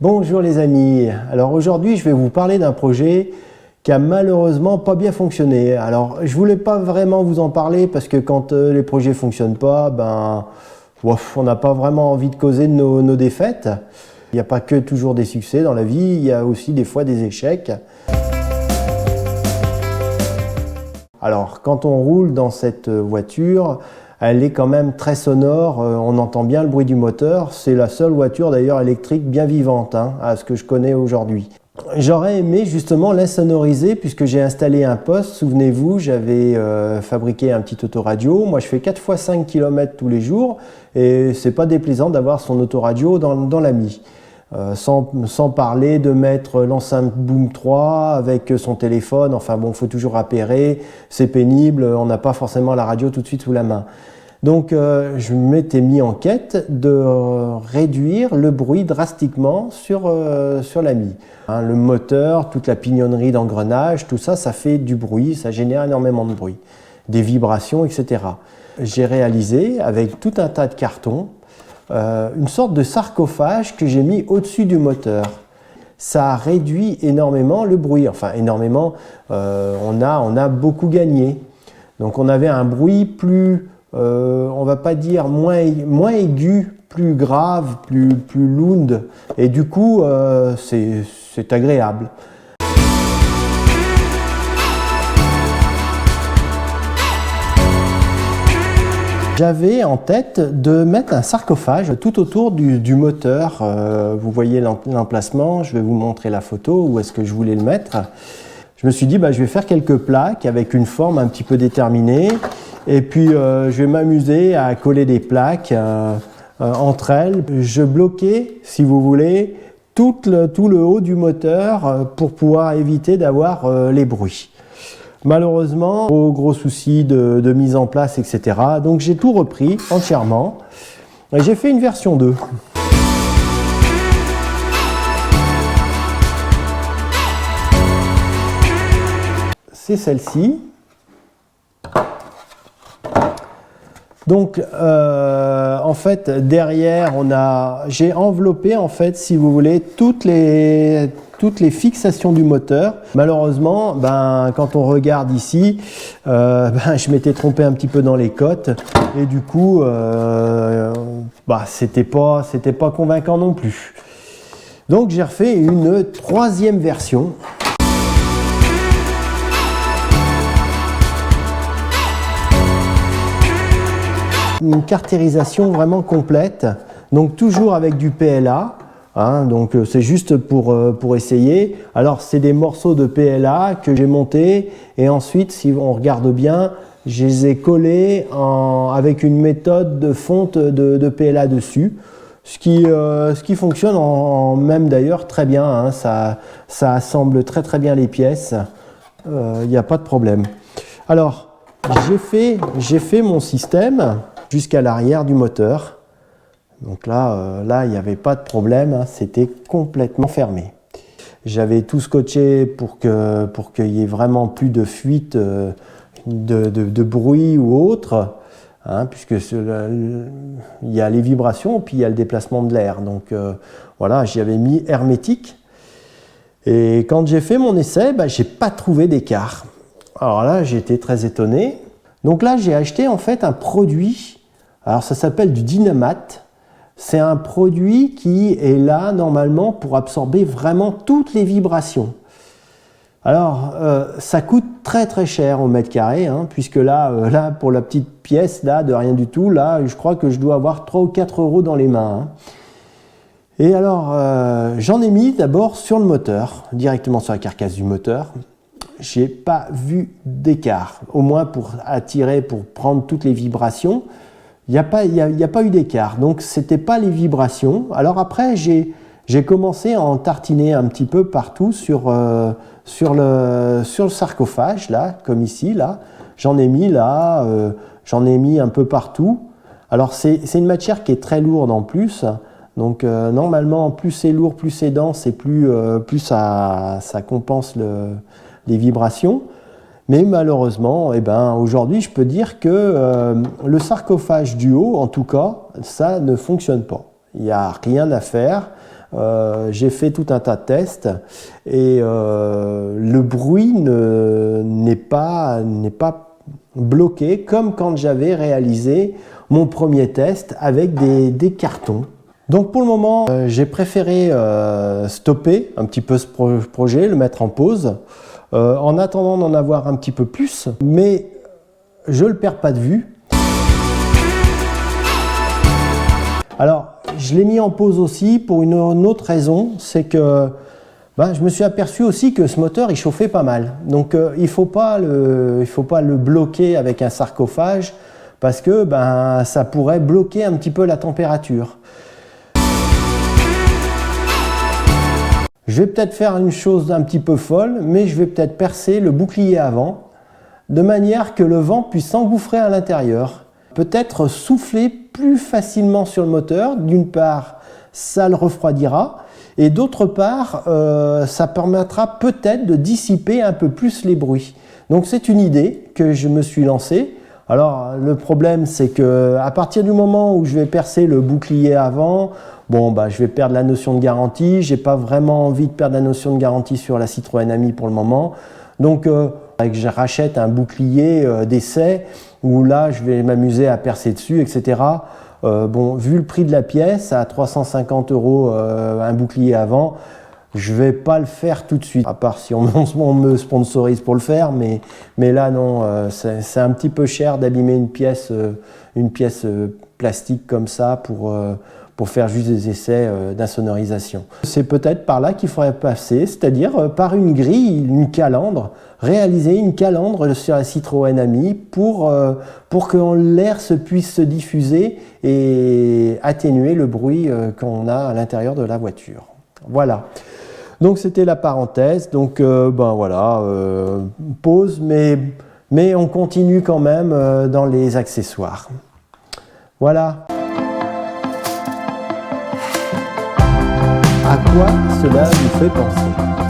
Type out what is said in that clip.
Bonjour les amis, alors aujourd'hui je vais vous parler d'un projet qui a malheureusement pas bien fonctionné. Alors je voulais pas vraiment vous en parler parce que quand les projets fonctionnent pas, on n'a pas vraiment envie de causer de nos défaites. Il n'y a pas que toujours des succès dans la vie, il y a aussi des fois des échecs. Alors quand on roule dans cette voiture, elle est quand même très sonore, on entend bien le bruit du moteur. C'est la seule voiture d'ailleurs électrique bien vivante à ce que je connais aujourd'hui. J'aurais aimé justement l'insonoriser puisque j'ai installé un poste. Souvenez-vous, j'avais fabriqué un petit autoradio. Moi je fais 4 x 5 km tous les jours et c'est pas déplaisant d'avoir son autoradio dans l'ami. Sans parler de mettre l'enceinte Boom 3 avec son téléphone, enfin bon, il faut toujours appairer, c'est pénible, on n'a pas forcément la radio tout de suite sous la main. Donc je m'étais mis en quête de réduire le bruit drastiquement sur l'ami. Le moteur, toute la pignonnerie d'engrenage, tout ça, ça fait du bruit, ça génère énormément de bruit, des vibrations, etc. J'ai réalisé avec tout un tas de cartons une sorte de sarcophage que j'ai mis au-dessus du moteur. Ça a réduit énormément le bruit, enfin énormément, on a beaucoup gagné. Donc on avait un bruit plus, on va pas dire moins aigu, plus grave, plus lound, et du coup c'est agréable. J'avais en tête de mettre un sarcophage tout autour du moteur. Vous voyez l'emplacement, je vais vous montrer la photo, où est-ce que je voulais le mettre. Je me suis dit, je vais faire quelques plaques avec une forme un petit peu déterminée. Et puis, je vais m'amuser à coller des plaques entre elles. Je bloquais, si vous voulez, tout le haut du moteur pour pouvoir éviter d'avoir les bruits. Malheureusement, gros souci de mise en place, etc. Donc j'ai tout repris entièrement et j'ai fait une version 2. C'est celle-ci. Donc en fait derrière j'ai enveloppé en fait, si vous voulez, toutes les fixations du moteur. Malheureusement, quand on regarde ici, je m'étais trompé un petit peu dans les cotes et du coup c'était pas convaincant non plus. Donc j'ai refait une troisième version. Une caractérisation vraiment complète, donc toujours avec du PLA, donc c'est juste pour essayer. Alors c'est des morceaux de PLA que j'ai montés et ensuite, si on regarde bien, je les ai collés avec une méthode de fonte de PLA dessus, ce qui fonctionne même d'ailleurs très bien, ça assemble très bien les pièces, il n'y a pas de problème. Alors j'ai fait mon système jusqu'à l'arrière du moteur. Donc là, il n'y avait pas de problème, c'était complètement fermé. J'avais tout scotché pour qu'il y ait vraiment plus de fuite de bruit ou autre, puisque il y a les vibrations puis il y a le déplacement de l'air. Donc voilà, j'y avais mis hermétique. Et quand j'ai fait mon essai, j'ai pas trouvé d'écart. Alors là, j'ai été très étonné. Donc là, j'ai acheté en fait un produit. Alors ça s'appelle du Dynamat. C'est un produit qui est là normalement pour absorber vraiment toutes les vibrations. Alors ça coûte très cher au mètre carré, puisque là pour la petite pièce là de rien du tout, là je crois que je dois avoir 3 ou 4 euros dans les mains. Et alors j'en ai mis d'abord sur le moteur, directement sur la carcasse du moteur. J'ai pas vu d'écart, au moins pour prendre toutes les vibrations. Il n'y a pas eu d'écart, donc c'était pas les vibrations. Alors après, j'ai commencé à en tartiner un petit peu partout sur le sarcophage, là, comme ici, là. J'en ai mis là, j'en ai mis un peu partout. Alors c'est une matière qui est très lourde en plus, donc normalement, plus c'est lourd, plus c'est dense et plus ça compense les vibrations. Mais malheureusement, aujourd'hui, je peux dire que le sarcophage du haut, en tout cas, ça ne fonctionne pas. Il n'y a rien à faire. j'ai fait tout un tas de tests et le bruit n'est pas bloqué comme quand j'avais réalisé mon premier test avec des cartons. Donc pour le moment, j'ai préféré stopper un petit peu ce projet, le mettre en pause, en attendant d'en avoir un petit peu plus, mais je ne le perds pas de vue. Alors, je l'ai mis en pause aussi pour une autre raison, c'est que je me suis aperçu aussi que ce moteur il chauffait pas mal. Donc il ne faut pas le bloquer avec un sarcophage parce que ça pourrait bloquer un petit peu la température. Je vais peut-être faire une chose un petit peu folle, mais je vais peut-être percer le bouclier avant, de manière que le vent puisse s'engouffrer à l'intérieur. Peut-être souffler plus facilement sur le moteur. D'une part, ça le refroidira, et d'autre part, ça permettra peut-être de dissiper un peu plus les bruits. Donc c'est une idée que je me suis lancée. Alors le problème, c'est que à partir du moment où je vais percer le bouclier avant, je vais perdre la notion de garantie. J'ai pas vraiment envie de perdre la notion de garantie sur la Citroën Ami pour le moment. Donc je rachète un bouclier d'essai où là je vais m'amuser à percer dessus, etc. Vu le prix de la pièce, à 350 € un bouclier avant, je vais pas le faire tout de suite, à part si on me sponsorise pour le faire, mais là non, c'est un petit peu cher d'abîmer une pièce plastique comme ça pour faire juste des essais d'insonorisation. C'est peut-être par là qu'il faudrait passer, c'est-à-dire par une grille, une calandre, réaliser une calandre sur la Citroën Ami pour que l'air puisse se diffuser et atténuer le bruit qu'on a à l'intérieur de la voiture. Voilà. Donc c'était la parenthèse. Donc pause, mais on continue quand même dans les accessoires. Voilà. À quoi cela vous fait penser ?